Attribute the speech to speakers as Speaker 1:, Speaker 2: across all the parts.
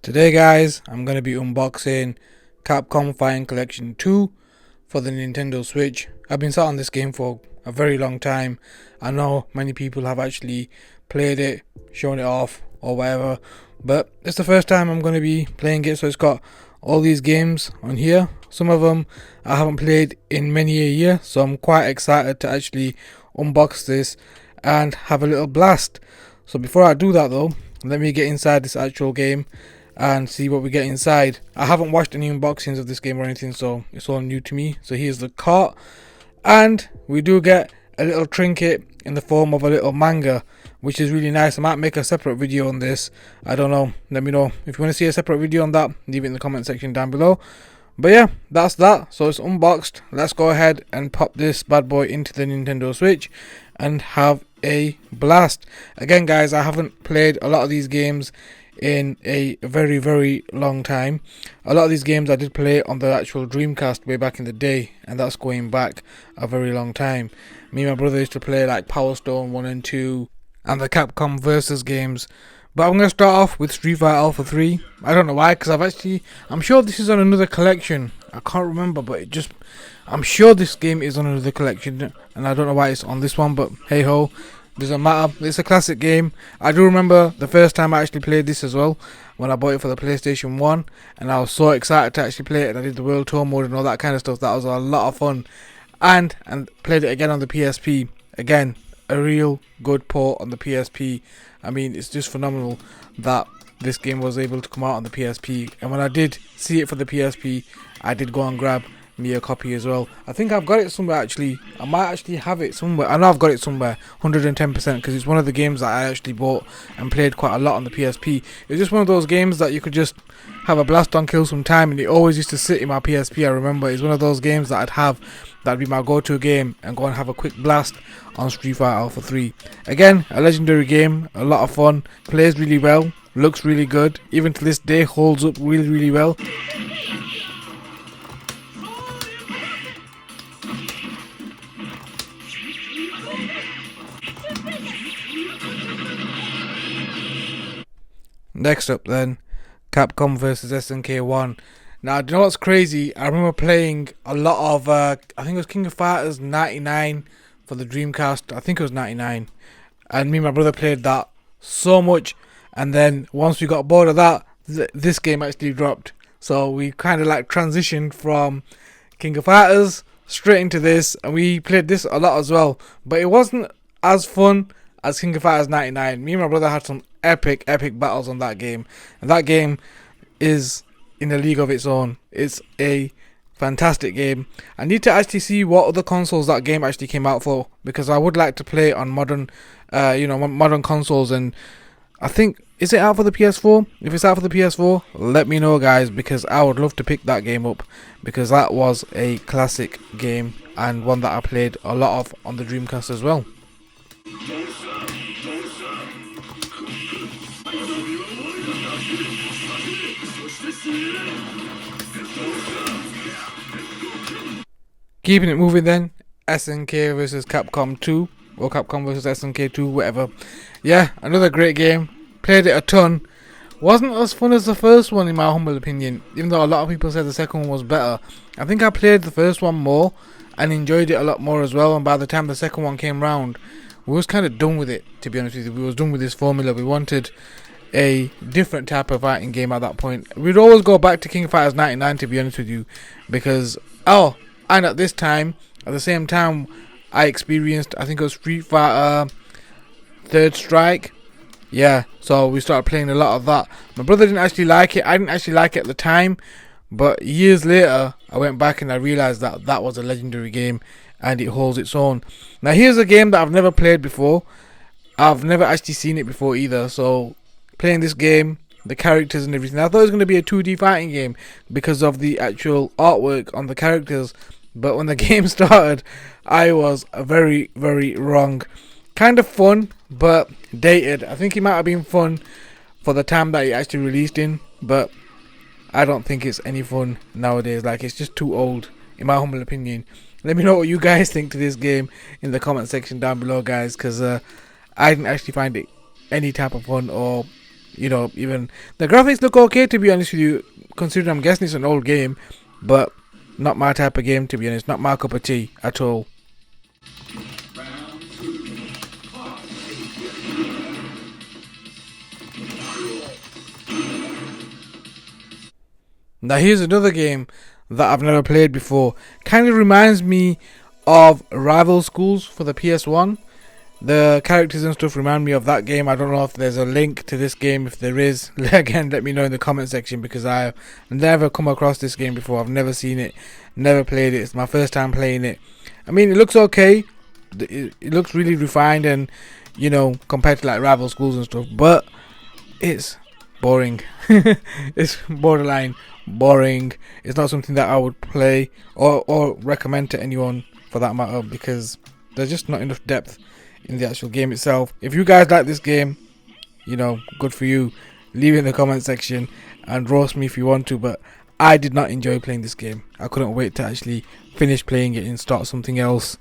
Speaker 1: Today guys, I'm going to be unboxing Capcom Fighting Collection 2 for the Nintendo Switch. I've been sat on this game for a very long time. I know many people have actually played it, shown it off or whatever, but it's the first time I'm going to be playing it, so it's got all these games on here. Some of them I haven't played in many a year, so I'm quite excited to actually unbox this and have a little blast. So before I do that though, let me get inside this actual game and see what we get inside. I haven't watched any unboxings of this game or anything, so it's all new to me. So here's the cart, and we do get a little trinket in the form of a little manga, which is really nice. I might make a separate video on this, I don't know, let me know if you want to see a separate video on that. Leave it in the comment section down below. But yeah, that's that. So it's unboxed. Let's go ahead and pop this bad boy into the Nintendo Switch and have a blast. Again guys, I haven't played a lot of these games in a very long time. A lot of these games I did play on the actual Dreamcast way back in the day, and that's going back a very long time. Me and my brother used to play like Power Stone 1 and 2 and the Capcom Versus games. But I'm going to start off with Street Fighter Alpha 3. I don't know why, because I'm sure this is on another collection. I can't remember, but I'm sure this game is on another collection, and I don't know why it's on this one, but hey ho, doesn't matter. It's a classic game. I do remember the first time I actually played this as well, when I bought it for the PlayStation 1, and I was so excited to actually play it, and I did the World Tour mode and all that kind of stuff. That was a lot of fun. And played it again on the PSP. Again, a real good port on the PSP. I mean, it's just phenomenal that this game was able to come out on the PSP. And when I did see it for the PSP, I did go and grab me a copy as well. I think I've got it somewhere actually. I might actually have it somewhere. I know I've got it somewhere, 110%, because it's one of the games that I actually bought and played quite a lot on the PSP. It's just one of those games that you could just have a blast on, kill some time, and it always used to sit in my PSP. I remember it's one of those games that that'd be my go-to game, and go and have a quick blast on Street Fighter Alpha 3. Again, a legendary game, a lot of fun, plays really well, looks really good, even to this day holds up really well. Next up then, Capcom vs SNK 1. Now, do you know what's crazy? I remember playing a lot of, I think it was King of Fighters 99 for the Dreamcast. I think it was 99. And me and my brother played that so much. And then once we got bored of that, this game actually dropped. So we kind of like transitioned from King of Fighters straight into this. And we played this a lot as well. But it wasn't as fun as King of Fighters 99. Me and my brother had some epic battles on that game, and that game is in a league of its own. It's a fantastic game. I need to actually see what other consoles that game actually came out for, because I would like to play it on modern modern consoles. And I think, is it out for the PS4? If it's out for the PS4, let me know guys, because I would love to pick that game up, because that was a classic game and one that I played a lot of on the Dreamcast as well. Keeping it moving then, SNK vs Capcom 2, or Capcom vs SNK 2, whatever. Yeah, another great game. Played it a ton. Wasn't as fun as the first one in my humble opinion, even though a lot of people said the second one was better. I think I played the first one more and enjoyed it a lot more as well, and by the time the second one came round, we was kind of done with it, to be honest with you. We was done with this formula. We wanted a different type of fighting game at that point. We'd always go back to King of Fighters 99, to be honest with you, because and at this time, at the same time, I experienced, I think it was Street Fighter Third Strike. Yeah, so we started playing a lot of that. My brother didn't actually like it. I didn't actually like it at the time, but years later, I went back and I realized that that was a legendary game and it holds its own. Now here's a game that I've never played before. I've never actually seen it before either, so playing this game, the characters and everything, I thought it was going to be a 2D fighting game because of the actual artwork on the characters, but when the game started, I was very wrong. Kind of fun, but dated. I think it might have been fun for the time that it actually released in, but I don't think it's any fun nowadays. Like, it's just too old, in my humble opinion. Let me know what you guys think to this game in the comment section down below, guys, because I didn't actually find it any type of fun or Even the graphics look okay, to be honest with you, considering I'm guessing it's an old game, but not my type of game, to be honest. Not my cup of tea at all. Now here's another game that I've never played before. Kind of reminds me of Rival Schools for the PS1. The characters and stuff remind me of that game. I don't know if there's a link to this game. If there is, again, let me know in the comment section, because I've never come across this game before. I've never seen it, never played it. It's my first time playing it. I mean, it looks okay. It looks really refined, and compared to like Rival Schools and stuff, but it's boring. It's borderline boring. It's not something that I would play or recommend to anyone for that matter, because there's just not enough depth in the actual game itself. If you guys like this game, good for you. Leave it in the comment section and roast me if you want to, but I did not enjoy playing this game. I couldn't wait to actually finish playing it and start something else.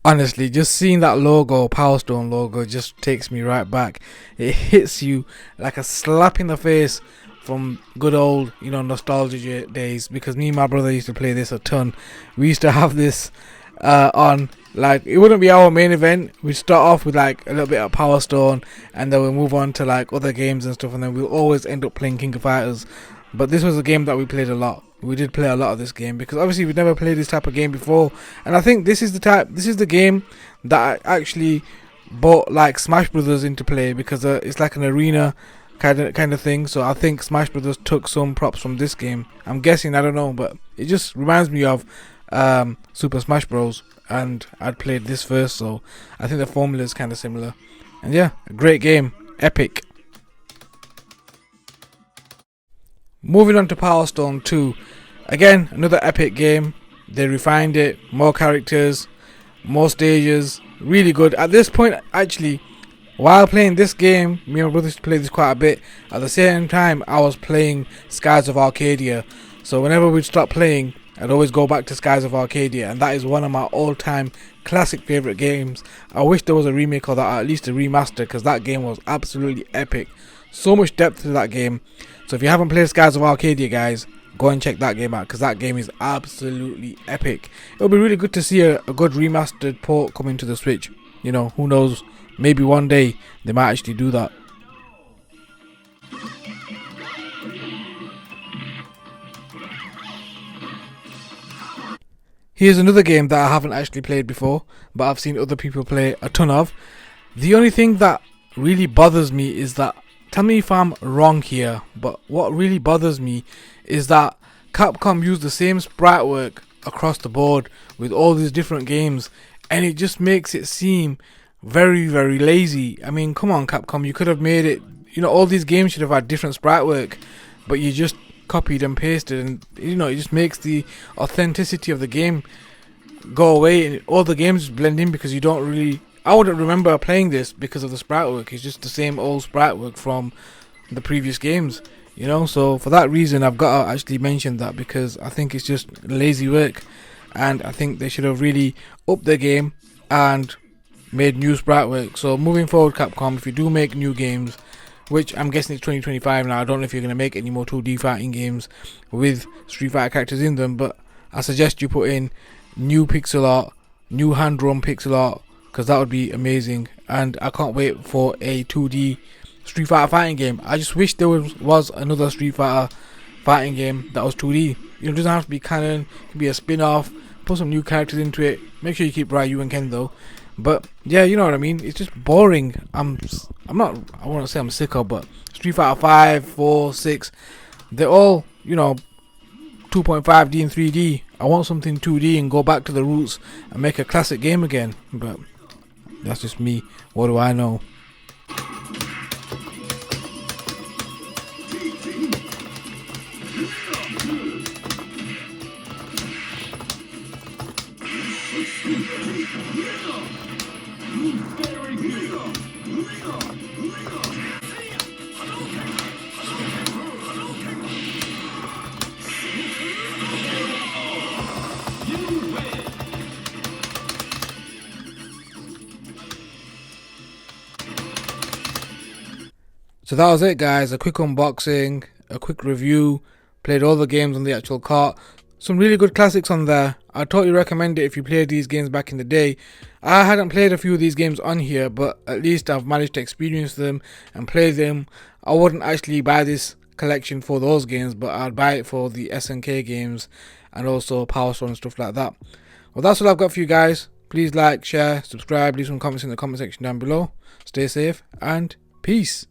Speaker 1: Honestly, just seeing that logo, Power Stone logo, just takes me right back. It hits you like a slap in the face from good old, nostalgia days, because me and my brother used to play this a ton. We used to have this on, like, it wouldn't be our main event. We'd start off with like a little bit of Power Stone, and then we'll move on to like other games and stuff, and then we'll always end up playing King of Fighters. But this was a game that we played a lot. We did play a lot of this game because obviously we'd never played this type of game before, and I think this is the game that I actually brought like Smash Brothers into play, because it's like an arena kind of thing. So I think Smash Brothers took some props from this game. I'm guessing, I don't know, but it just reminds me of Super Smash Bros. And I'd played this first, so I think the formula is kind of similar. And yeah, a great game, epic. Moving on to Power Stone 2. Again, another epic game. They refined it, more characters, more stages, really good. At this point, actually, while playing this game, me and my brother used to play this quite a bit. At the same time, I was playing Skies of Arcadia. So whenever we'd stop playing, I'd always go back to Skies of Arcadia, and that is one of my all-time classic favourite games. I wish there was a remake or that, or at least a remaster, because that game was absolutely epic. So much depth to that game. So if you haven't played Skies of Arcadia, guys, go and check that game out, because that game is absolutely epic. It'll be really good to see a good remastered port coming to the Switch. Who knows, maybe one day they might actually do that. Here's another game that I haven't actually played before, but I've seen other people play a ton of. The only thing that really bothers me is that, tell me if I'm wrong here, but what really bothers me is that Capcom used the same sprite work across the board with all these different games, and it just makes it seem very, very lazy. I mean, come on, Capcom, you could have made it, all these games should have had different sprite work, but you just copied and pasted, and it just makes the authenticity of the game go away, and all the games blend in, because you don't really, I wouldn't remember playing this because of the sprite work. It's just the same old sprite work from the previous games, so for that reason I've got to actually mention that, because I think it's just lazy work, and I think they should have really upped their game and made new sprite work. So moving forward, Capcom, if you do make new games, which I'm guessing it's 2025 now, I don't know if you're going to make any more 2D fighting games with Street Fighter characters in them, but I suggest you put in new pixel art, new hand-drawn pixel art, because that would be amazing. And I can't wait for a 2D Street Fighter fighting game. I just wish there was another Street Fighter fighting game that was 2D. It doesn't have to be canon, it can be a spin-off, put some new characters into it. Make sure you keep Ryu and Ken though. But yeah, you know what I mean. It's just boring. I'm not. I won't say I'm sick of, but Street Fighter 5, 4, 6, they're all 2.5D and 3D. I want something 2D and go back to the roots and make a classic game again. But that's just me. What do I know? So that was it, guys. A quick unboxing, a quick review. Played all the games on the actual cart. Some really good classics on there. I totally recommend it if you played these games back in the day. I hadn't played a few of these games on here, but at least I've managed to experience them and play them. I wouldn't actually buy this collection for those games, but I'd buy it for the SNK games and also Power Stone and stuff like that. Well, that's all I've got for you guys. Please like, share, subscribe, leave some comments in the comment section down below. Stay safe and peace.